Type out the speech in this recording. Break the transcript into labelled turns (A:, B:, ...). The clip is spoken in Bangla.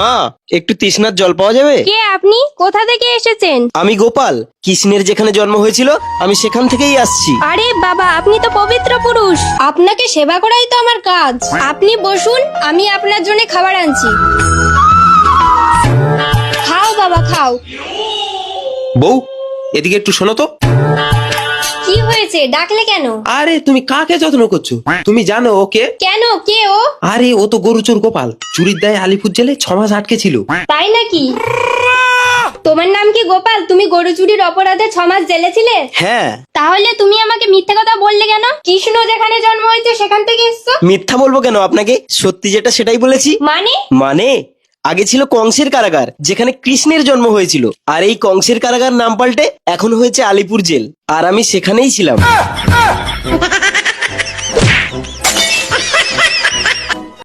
A: মা, একটু তৃষ্ণার জল পাওয়া যাবে?
B: কে আপনি? কোথা থেকে এসেছেন?
A: আমি গোপাল, কৃষ্ণের যেখানে জন্ম হয়েছিল আমি সেখান থেকেই আসছি।
B: আরে বাবা, আপনি তো পবিত্র পুরুষ, আপনাকে সেবা করাই তো আমার কাজ। আপনি বসুন, আমি আপনার জন্য খাবার আনছি। খাও বাবা, খাও।
C: বউ, এদিকে একটু শোনো তো।
B: কি হয়েছে, ডাকলে কেন?
C: আরে তুমি কাকে যত্ন করছো? তুমি জানো ওকে?
B: কেন, কে ও?
C: আরে ও তো গরুচোর গোপাল, চুরির দায়ে আলিপুর জেলে 6 মাস আটকে ছিল।
B: তাই নাকি? তোমার নাম কি গোপাল? তুমি গরু চুরির অপরাধে 6 মাস জেলে ছিলে?
A: হ্যাঁ।
B: তাহলে তুমি আমাকে মিথ্যে কথা বললে কেন? কৃষ্ণ যেখানে জন্ম হয়েছে সেখান থেকে এসছো।
A: মিথ্যা বলবো কেন আপনাকে? সত্যি যেটা সেটাই বলেছি। মানে আগে ছিল কংসের কারাগার, যেখানে কৃষ্ণের জন্ম হয়েছিল। আর এই কংসের কারাগার নাম পাল্টে এখন হয়েছে আলিপুর জেল, আর আমি সেখানেই ছিলাম।